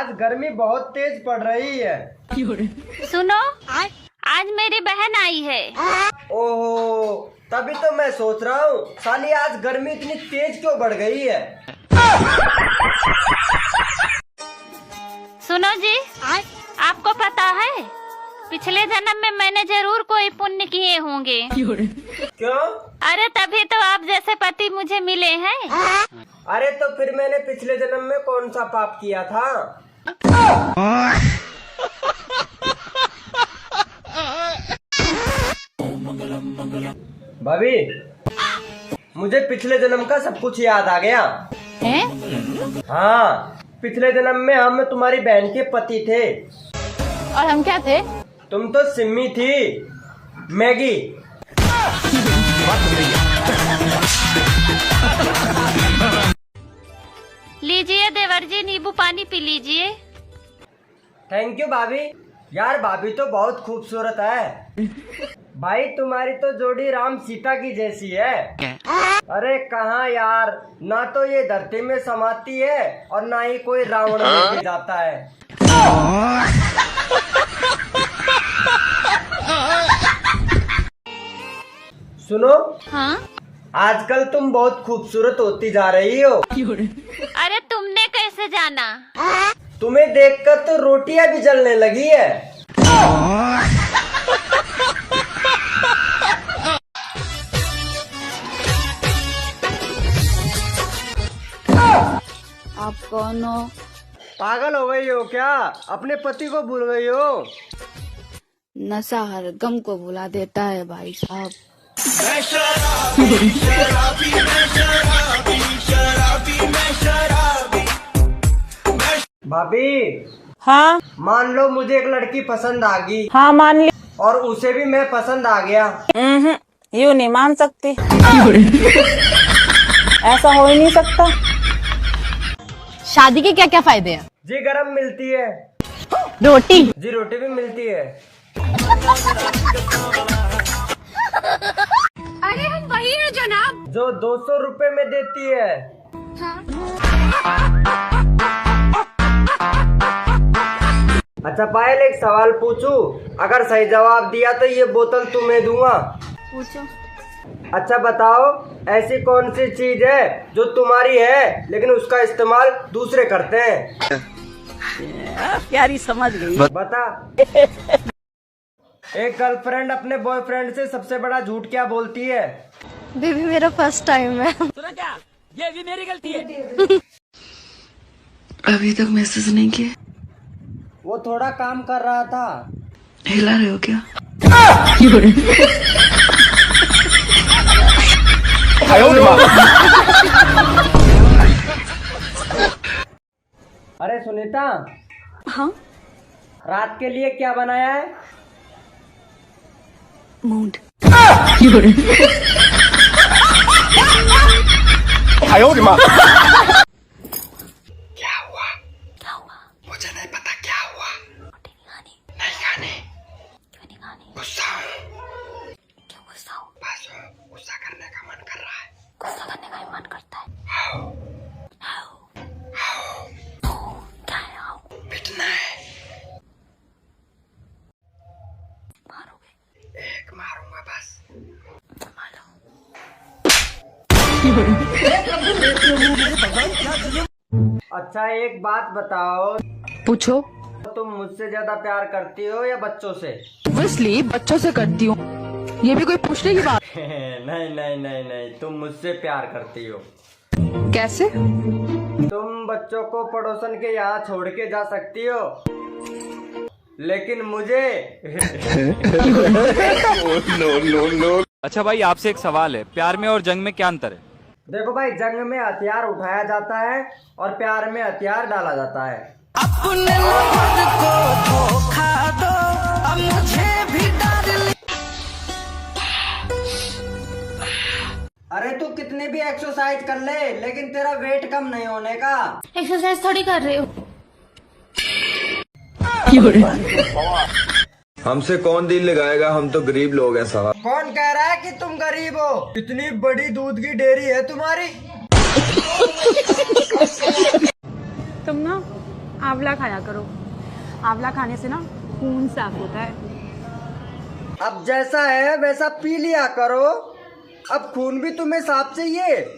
आज गर्मी बहुत तेज पड़ रही है। सुनो, आज मेरी बहन आई है। ओहो, तभी तो मैं सोच रहा हूँ साली आज गर्मी इतनी तेज क्यों बढ़ गई है। सुनो जी, आपको पता है पिछले जन्म में मैंने जरूर कोई पुण्य किए होंगे। क्यों? अरे तभी तो आप जैसे पति मुझे मिले हैं। अरे तो फिर मैंने पिछले जन्म में कौन सा पाप किया था? भाभी, मुझे पिछले जन्म का सब कुछ याद आ गया। हैं? हाँ, पिछले जन्म में हम तुम्हारी बहन के पति थे। और हम क्या थे? तुम तो सिम्मी थी, मैगी। लीजिए देवर जी, नींबू पानी पी लीजिए। थैंक यू भाभी। यार भाभी तो बहुत खूबसूरत है। भाई तुम्हारी तो जोड़ी राम सीता की जैसी है। अरे कहाँ यार, ना तो ये धरती में समाती है और ना ही कोई रावण में जाता है। सुनो, हाँ? आजकल तुम बहुत खूबसूरत होती जा रही हो। अरे तुमने कैसे जाना? तुम्हें देखकर तो रोटियां भी जलने लगी है। आप कौन हो? पागल हो गई हो क्या? अपने पति को भूल गई हो? नशा हर गम को भुला देता है भाई साहब। भाभी, हाँ मान लो मुझे एक लड़की पसंद आ गई। हाँ मान ली। और उसे भी मैं पसंद आ गया। यूँ नहीं मान सकती। ऐसा हो ही नहीं सकता। शादी के क्या क्या फायदे हैं? जी गरम मिलती है। रोटी? जी रोटी भी मिलती है। अरे हम वही है जनाब, जो 200 रुपए में देती है। अच्छा पायल, एक सवाल पूछूं? अगर सही जवाब दिया तो ये बोतल तुम्हें दूंगा। पूछो। अच्छा बताओ, ऐसी कौन सी चीज है जो तुम्हारी है लेकिन उसका इस्तेमाल दूसरे करते हैं? प्यारी समझ गई। बता। एक गर्लफ्रेंड अपने बॉयफ्रेंड से सबसे बड़ा झूठ क्या बोलती है? बेबी मेरा फर्स्ट टाइम है। सुना क्या? ये भी मेरी गलती है। अभी तक मैसेज नहीं किए? वो थोड़ा काम कर रहा था। हिला रहे हो क्या? अरे सुनीता, हाँ? रात के लिए क्या बनाया है? मूड। क्या हुआ? क्या हुआ? मुझे नहीं पता क्या हुआ। रोटी नहीं खानी? नहीं खाने। क्यों नहीं खानी? गुस्सा हूँ। क्यों गुस्सा हो? बस गुस्सा करने का मन कर रहा है। गुस्सा करने का ही मन करता है। आओ, आओ। आओ, क्या है आओ? पिटना है। मारोगे? एक मारूंगा बस। मारो। अच्छा एक बात बताओ, पूछो। तुम मुझसे ज्यादा प्यार करती हो या बच्चों से? ऑब्वियसली बच्चों से करती हूँ। ये भी कोई पूछने की बात? नहीं नहीं नहीं नहीं, तुम मुझसे प्यार करती हो। कैसे? तुम बच्चों को पड़ोसन के यहाँ छोड़ के जा सकती हो, लेकिन मुझे अच्छा भाई, आपसे एक सवाल है, प्यार में और जंग में क्या अंतर है? देखो भाई, जंग में हथियार उठाया जाता है और प्यार में हथियार डाला जाता है। अपने को धोखा दो, अब मुझे भी डाल। अरे तू कितनी भी एक्सरसाइज कर ले, लेकिन तेरा वेट कम नहीं होने का। एक्सरसाइज थोड़ी कर रही हूँ। हमसे कौन दिल लगाएगा, हम तो गरीब लोग हैं साहब। कौन कह रहा है कि तुम गरीब हो? इतनी बड़ी दूध की डेयरी है तुम्हारी। तुम ना आंवला खाया करो, आंवला खाने से ना खून साफ होता है। अब जैसा है वैसा पी लिया करो, अब खून भी तुम्हें साफ चाहिए।